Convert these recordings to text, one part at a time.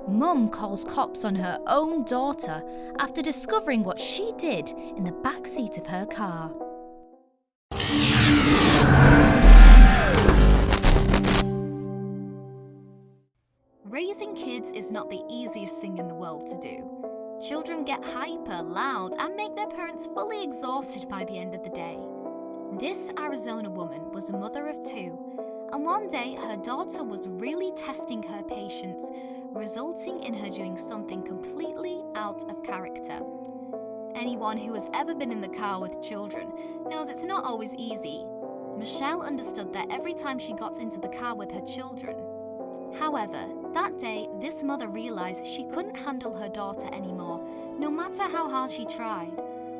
Mum calls cops on her own daughter after discovering what she did in the backseat of her car. Raising kids is not the easiest thing in the world to do. Children get hyper, loud, and make their parents fully exhausted by the end of the day. This Arizona woman was a mother of 2, and one day her daughter was really testing her patience, resulting in her doing something completely out of character. Anyone who has ever been in the car with children knows it's not always easy. Michelle understood that every time she got into the car with her children. However, that day, this mother realized she couldn't handle her daughter anymore, no matter how hard she tried.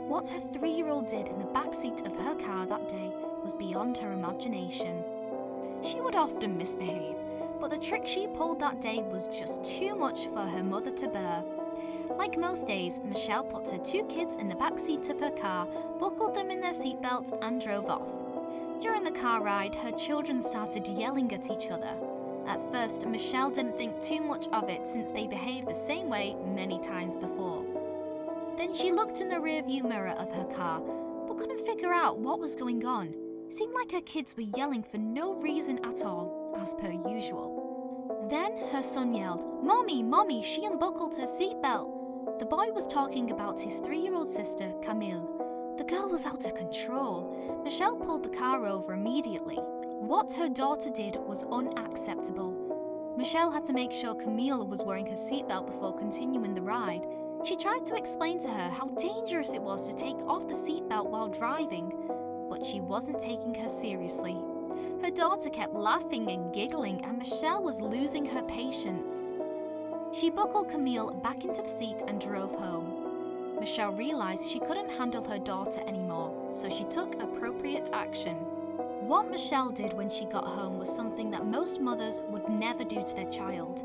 What her 3-year-old did in the backseat of her car that day was beyond her imagination. She would often misbehave, but the trick she pulled that day was just too much for her mother to bear. Like most days, Michelle put her 2 kids in the backseat of her car, buckled them in their seatbelts, and drove off. During the car ride, her children started yelling at each other. At first, Michelle didn't think too much of it since they behaved the same way many times before. Then she looked in the rearview mirror of her car, but couldn't figure out what was going on. It seemed like her kids were yelling for no reason at all, as per usual. Then her son yelled, "Mommy, Mommy, she unbuckled her seatbelt." The boy was talking about his 3-year-old sister, Camille. The girl was out of control. Michelle pulled the car over immediately. What her daughter did was unacceptable. Michelle had to make sure Camille was wearing her seatbelt before continuing the ride. She tried to explain to her how dangerous it was to take off the seatbelt while driving, but she wasn't taking her seriously. Her daughter kept laughing and giggling, and Michelle was losing her patience. She buckled Camille back into the seat and drove home. Michelle realized she couldn't handle her daughter anymore, so she took appropriate action. What Michelle did when she got home was something that most mothers would never do to their child.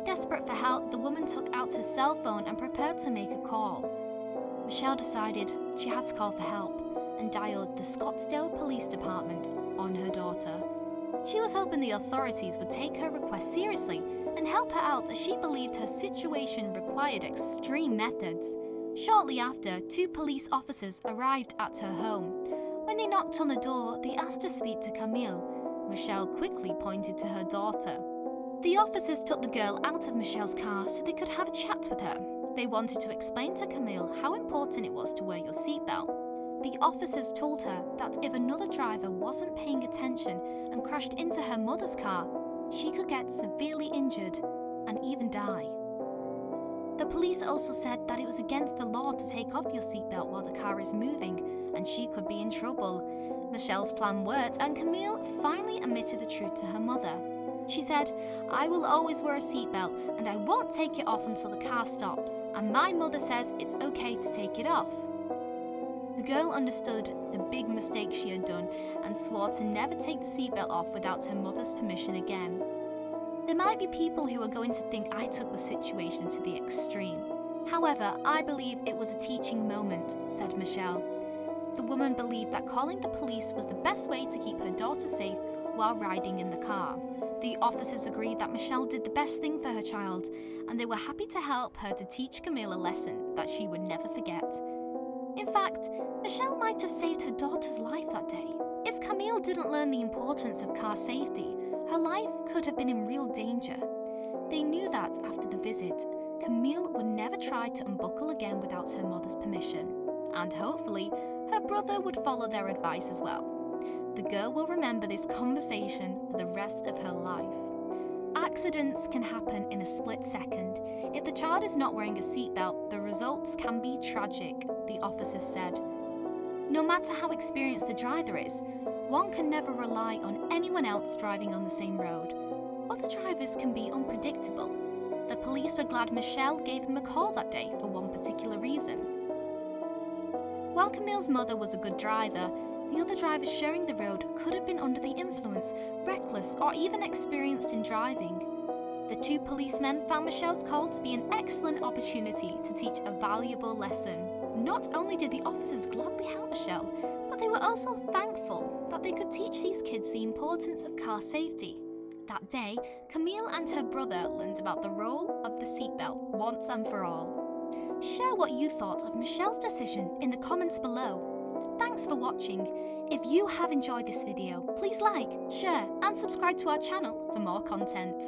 Desperate for help, the woman took out her cell phone and prepared to make a call. Michelle decided she had to call for help and dialed the Scottsdale Police Department on her daughter. She was hoping the authorities would take her request seriously and help her out, as she believed her situation required extreme methods. Shortly after, 2 police officers arrived at her home. When they knocked on the door, they asked to speak to Camille. Michelle quickly pointed to her daughter. The officers took the girl out of Michelle's car so they could have a chat with her. They wanted to explain to Camille how important it was to wear your seatbelt. The officers told her that if another driver wasn't paying attention and crashed into her mother's car, she could get severely injured and even die. The police also said that it was against the law to take off your seatbelt while the car is moving, and she could be in trouble. Michelle's plan worked, and Camille finally admitted the truth to her mother. She said, "I will always wear a seatbelt, and I won't take it off until the car stops, and my mother says it's okay to take it off." The girl understood the big mistake she had done and swore to never take the seatbelt off without her mother's permission again. There might be people who are going to think I took the situation to the extreme. However, I believe it was a teaching moment, said Michelle. The woman believed that calling the police was the best way to keep her daughter safe while riding in the car. The officers agreed that Michelle did the best thing for her child, and they were happy to help her to teach Camille a lesson that she would never forget. In fact, Michelle might have saved her daughter's life that day. If Camille didn't learn the importance of car safety, her life could have been in real danger. They knew that after the visit, Camille would never try to unbuckle again without her mother's permission, and hopefully, her brother would follow their advice as well. The girl will remember this conversation for the rest of her life. Accidents can happen in a split second. If the child is not wearing a seatbelt, the results can be tragic, the officers said. No matter how experienced the driver is, one can never rely on anyone else driving on the same road. Other drivers can be unpredictable. The police were glad Michelle gave them a call that day for one particular reason. While Camille's mother was a good driver, the other drivers sharing the road could have been under the influence, reckless, or even experienced in driving. The 2 policemen found Michelle's call to be an excellent opportunity to teach a valuable lesson. Not only did the officers gladly help Michelle, but they were also thankful that they could teach these kids the importance of car safety. That day, Camille and her brother learned about the role of the seatbelt once and for all. Share what you thought of Michelle's decision in the comments below. Thanks for watching. If you have enjoyed this video, please like, share and subscribe to our channel for more content.